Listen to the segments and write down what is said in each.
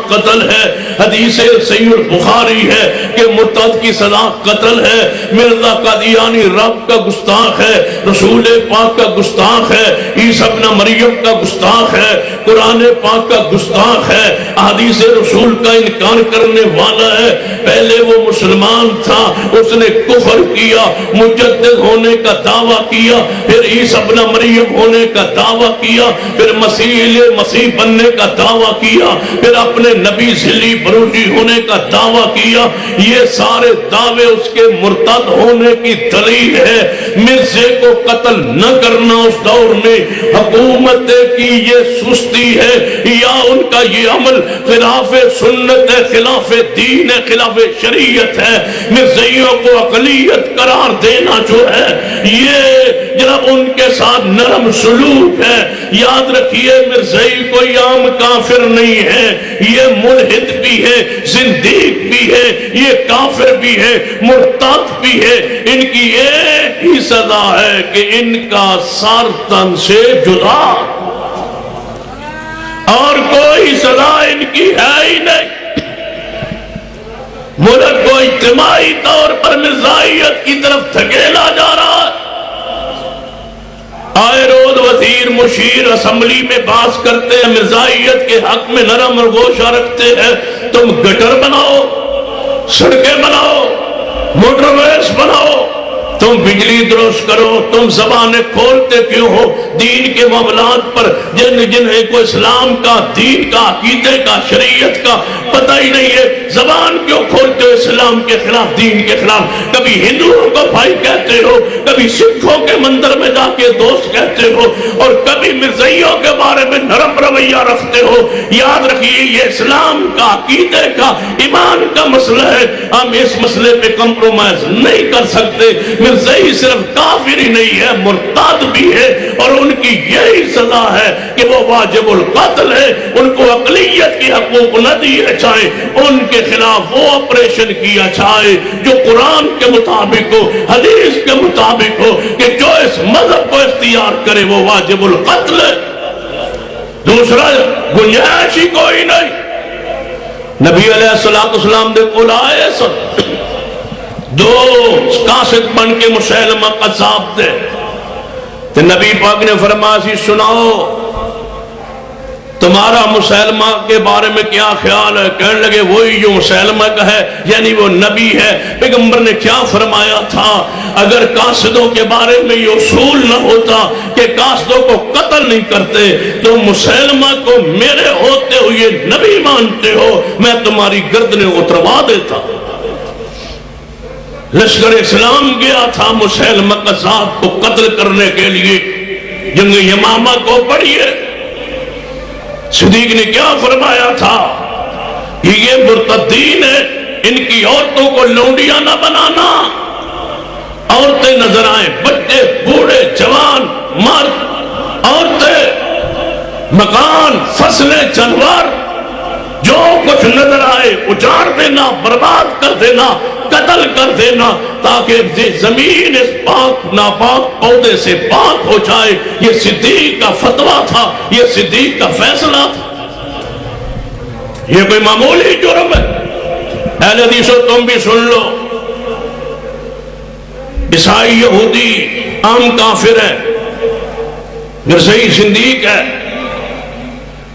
قتل ہے، حدیث صحیح البخاری ہے کہ مرتد کی سزا قتل ہے، مرزا قادیانی رب کا گستاخ ہے، رسول پاک کا گستاخ ہے، عیسی ابن مریم کا گستاخ ہے، قرآن پاک کا گستاخ ہے، حدیث رسول کا انکار کرنے والا ہے۔ پہلے وہ مسلمان تھا، اس نے کفر کیا، مجدد ہونے کا دعویٰ کیا، پھر عیسی ابن مریم ہونے کا دعویٰ کیا، پھر مسیح بننے کا دعویٰ کیا، پھر اپنے نبی ذلی بروجی ہونے کا دعویٰ کیا۔ یہ سارے دعوے اس کے مرتد ہونے کی دلیل ہے۔ مرزے کو قتل نہ کرنا اس دور میں حکومت کی یہ سستی ہے یا ان کا یہ عمل خلاف سنت ہے، خلاف دین ہے، خلاف شریعت ہے۔ مرزائیوں کو اقلیت قرار دینا جو ہے یہ جناب ان کے ساتھ نرم سلوک ہے۔ یاد رکھیے مرزائی کوئی عام کافر نہیں ہے، یہ ملحد بھی ہے، زندیق بھی ہے، یہ کافر بھی ہے، مرتد بھی ہے۔ ان کی ایک ہی سزا ہے کہ ان کا سر تن سے جدا، اور کوئی سزا ان کی ہے ہی نہیں۔ ملک کو اجتماعی طور پر مرزائیت کی طرف دھکیلا جا رہا ہے۔ آئے روز وزیر مشیر اسمبلی میں بات کرتے ہیں، مرزائیت کے حق میں نرم اور گوشہ رکھتے ہیں۔ تم گٹر بناؤ، سڑکیں بناؤ، موٹر ویز بناؤ، تم بجلی درست کرو، تم زبانیں کھولتے کیوں ہو؟ دین کے معاملات پر جنہیں کو اسلام کا، دین کا، عقیدے کا، شریعت کا پتہ ہی نہیں ہے، زبان کیوں کھولتے ہو اسلام کے خلاف، دین کے خلاف؟ کبھی ہندوؤں کو بھائی کہتے ہو، کبھی سکھوں کے مندر میں جا کے دوست کہتے ہو، اور کبھی مرزائیوں کے بارے میں نرم رویہ رکھتے ہو۔ یاد رکھیے یہ اسلام کا، عقیدے کا، ایمان کا مسئلہ ہے، ہم اس مسئلے پہ کمپرومائز نہیں کر سکتے۔ مرزائی صرف کافر ہی نہیں ہے، مرتد بھی ہے، اور ان کی یہی سزا ہے کہ وہ واجب القتل ہے۔ ان کو اقلیت کی حقوق نہ دیے جائیں، ان کے خلاف وہ آپریشن کیا جائے جو قرآن کے مطابق ہو، حدیث کے مطابق ہو، کہ جو اس مذہب کو اختیار کرے وہ واجب القتل ہے، دوسرا گنجائش ہی کوئی نہیں۔ نبی علیہ السلام دے کول آئے سن دو قاصد بن کے مسیلمہ قذاب دے، تو نبی پاک نے فرمایا سی سناؤ تمہارا مسیلمہ کے بارے میں کیا خیال ہے؟ کہنے لگے وہی جو مسیلمہ کا ہے، یعنی وہ نبی ہے۔ پیغمبر نے کیا فرمایا تھا؟ اگر قاصدوں کے بارے میں یہ اصول نہ ہوتا کہ قاصدوں کو قتل نہیں کرتے، تو مسیلمہ کو میرے ہوتے ہوئے نبی مانتے ہو، میں تمہاری گردنیں اتروا دیتا۔ لشکر اسلام گیا تھا مسیلمہ قذاب کو قتل کرنے کے لیے، جنگ یمامہ کو پڑھیے، صدیق نے کیا فرمایا تھا کہ یہ مرتدین ہے، ان کی عورتوں کو لونڈیاں نہ بنانا۔ عورتیں نظر آئیں، بچے، بوڑھے، جوان، مرد، عورتیں، مکان، فصلیں، جانور، جو کچھ نظر آئے اجاڑ دینا، برباد کر دینا، قتل کر دینا، تاکہ زمین اس پاک ناپاک پودے سے پاک ہو جائے۔ یہ صدیق کا فتویٰ تھا، یہ صدیق کا فیصلہ تھا۔ یہ کوئی معمولی جرم ہے؟ اہل حدیثو تم بھی سن لو، عیسائی یہودی عام کافر ہے، مرزائی زندیق ہے،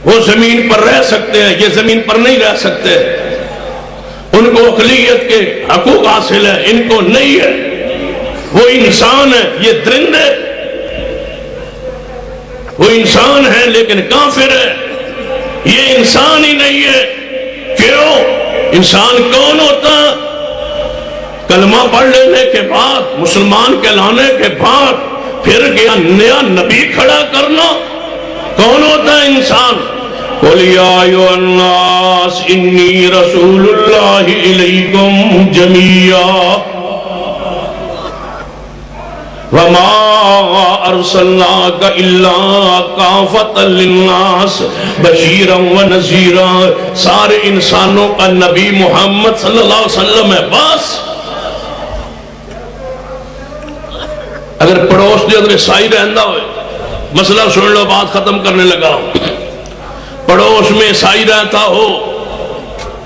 وہ زمین پر رہ سکتے ہیں، یہ زمین پر نہیں رہ سکتے، ان کو اقلیت کے حقوق حاصل ہے، ان کو نہیں ہے۔ وہ انسان ہے، یہ درندے، وہ انسان ہے لیکن کافر ہے، یہ انسان ہی نہیں ہے۔ کیوں؟ انسان کون ہوتا؟ کلمہ پڑھ لینے کے بعد، مسلمان کہلانے کے بعد پھر گیا نیا نبی کھڑا کرنا؟ کون ہوتا ہے انسان؟ قُلْ يَا أَيُّهَا النَّاسُ إِنِّي رَسُولُ اللَّهِ إِلَيْكُمْ جَمِيعًا وَمَا أَرْسَلْنَاكَ إِلَّا كَافَةً لِلنَّاسِ بَشِيرًا وَنَذِيرًا۔ سارے انسانوں کا نبی محمد صلی اللہ علیہ وسلم ہے۔ بس اگر پڑوس دے اگر عیسائی رہندہ ہوئے، مسئلہ سن لو، بات ختم کرنے لگا ہوں، پڑوس میں عیسائی رہتا ہو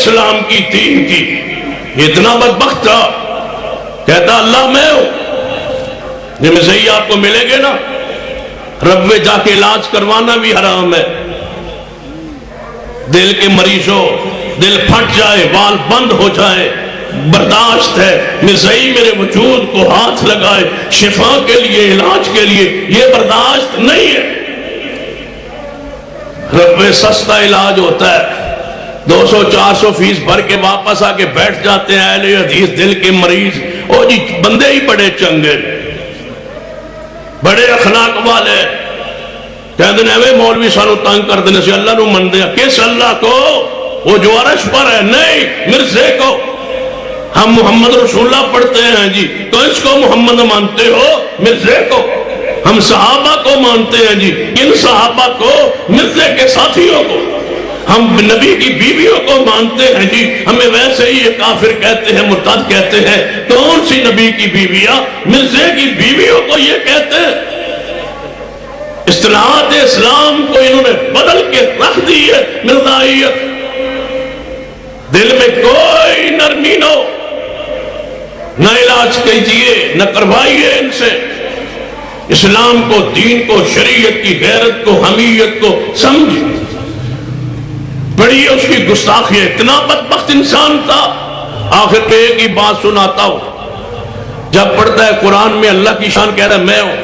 اسلام کی دین کی. اتنا بدبخت تھا, کہتا اللہ میں ہوں. جب صحیح آپ کو ملیں گے نا, رب میں جا کے علاج کروانا بھی حرام ہے. دل کے مریضوں, دل پھٹ جائے, وال بند ہو جائے, برداشت ہے. صحیح میرے وجود کو ہاتھ لگائے شفا کے لیے, علاج کے لیے, یہ برداشت نہیں ہے. رب میں سستا علاج ہوتا ہے. 200-400 فیس بھر کے واپس آ کے بیٹھ جاتے ہیں اہل حدیث دل کے مریض. او جی بندے ہی بڑے چنگے, بڑے اخلاق والے, کہتے ہیں اے مولوی سانو تنگ کر دینے سے اللہ نو من دیا. کس اللہ کو؟ وہ جو عرش پر ہے. نہیں, مرزے کو. ہم محمد رسول اللہ پڑھتے ہیں جی, تو اس کو محمد مانتے ہو؟ مرزے کو. ہم صحابہ کو مانتے ہیں جی, کن صحابہ کو؟ مرزے کے ساتھیوں کو. ہم نبی کی بیویوں کو مانتے ہیں جی, ہمیں ویسے ہی یہ کافر کہتے ہیں, مرتد کہتے ہیں. کون سی نبی کی بیویاں؟ مرزے کی بیویوں کو یہ کہتے ہیں. اصطلاحات اسلام کو انہوں نے بدل کے رکھ دی ہے مرزائیت. دل میں کوئی نرمی نہ ہو, نہ علاج کیجیے, نہ کروائیے ان سے. اسلام کو, دین کو, شریعت کی غیرت کو, حمیت کو سمجھ. بڑی اس کی گستاخی ہے. اتنا بدبخت انسان تھا. آخر پہ ایک ہی بات سناتا ہوں. جب پڑھتا ہے قرآن میں اللہ کی شان کہہ رہا ہے میں ہوں,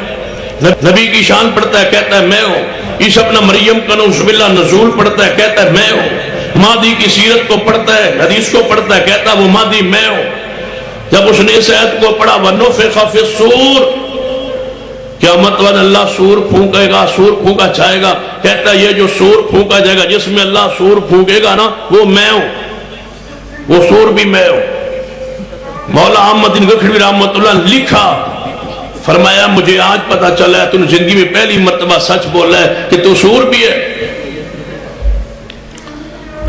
نبی کی شان پڑھتا ہے کہتا ہے میں ہوں, عیسیٰ ابن مریم کا نعوذ باللہ نزول پڑھتا ہے کہتا ہے میں ہوں, مہدی کی سیرت کو پڑھتا ہے, حدیث کو پڑھتا ہے کہتا ہے وہ مہدی میں ہوں. جب اس نے اس آیت کو پڑھا وَنُفِخَ فِي الصُّورِ, قیامت والے اللہ سور پھونکے گا, سور پھونکا جائے گا, کہتا ہے یہ جو سور پھونکا جائے گا, جس میں اللہ سور پھونکے گا نا, وہ میں ہوں, وہ سور بھی میں ہوں. مولا احمد گکھڑوی رحمت اللہ لکھا, فرمایا مجھے آج پتا چلا ہے, تو نے زندگی میں پہلی مرتبہ سچ بولا ہے کہ تو سور بھی ہے.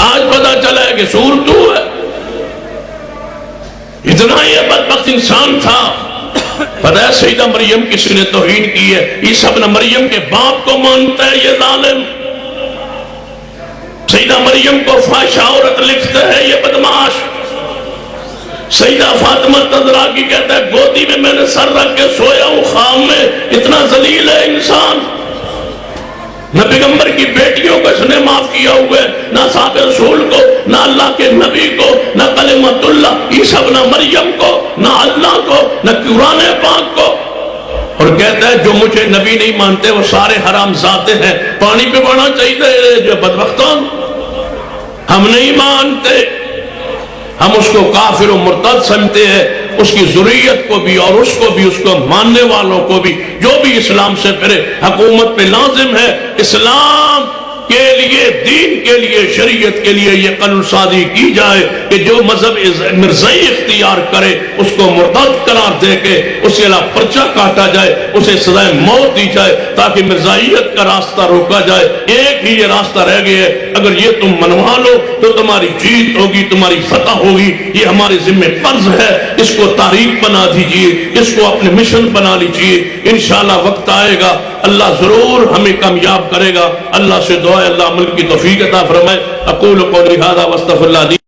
آج پتا چلا ہے کہ سور تو ہے. اتنا یہ بدبخت انسان تھا. پتہ ہے سیدہ مریم کس نے توہین کی ہے؟ عیسیٰ ابن مریم کے باپ کو مانتا ہے یہ ظالم. سیدہ مریم کو فحشہ عورت لکھتا ہے یہ بدماش. سیدہ فاطمہ تذرا کی کہتا ہے گودی میں نے سر رکھ کے سویا ہوں خام میں. اتنا ذلیل ہے انسان. نہ پیغمبر کی بیٹیوں کو اس نے معاف کیا ہوا ہے, نہ صحابہ رسول کو, نہ اللہ کے نبی کو, نہ کلمت اللہ عیسیٰ ابن مریم کو, نہ اللہ کو, نہ قرآن پاک کو. اور کہتا ہے جو مجھے نبی نہیں مانتے وہ سارے حرام ذاتے ہیں. پانی پہ بڑھنا چاہیے جو بدبختان. ہم نہیں مانتے, ہم اس کو کافر و مرتد سمجھتے ہیں. اس کی ذریت کو بھی اور اس کو بھی, اس کو ماننے والوں کو بھی, جو بھی اسلام سے پھرے. حکومت پہ لازم ہے اسلام کے لیے, دین کے لیے, شریعت کے لیے یہ قانون سازی کی جائے کہ جو مذہب مرزائی اختیار کرے اس کو مرتد قرار دے کے اس کے علاوہ پرچہ کاٹا جائے, اسے سزائے موت دی جائے تاکہ مرزائیت کا راستہ روکا جائے. ایک ہی یہ راستہ رہ گیا ہے, اگر یہ تم منوا لو تو تمہاری جیت ہوگی, تمہاری فتح ہوگی. یہ ہمارے ذمہ فرض ہے, اس کو تاریخ بنا دیجئے, اس کو اپنے مشن بنا لیجئے. انشاءاللہ وقت آئے گا اللہ ضرور ہمیں کامیاب کرے گا. اللہ سے دعا ہے اللہ عمل کی توفیق عطا فرمائے. اقول قولی ھذا واستغفر اللہ.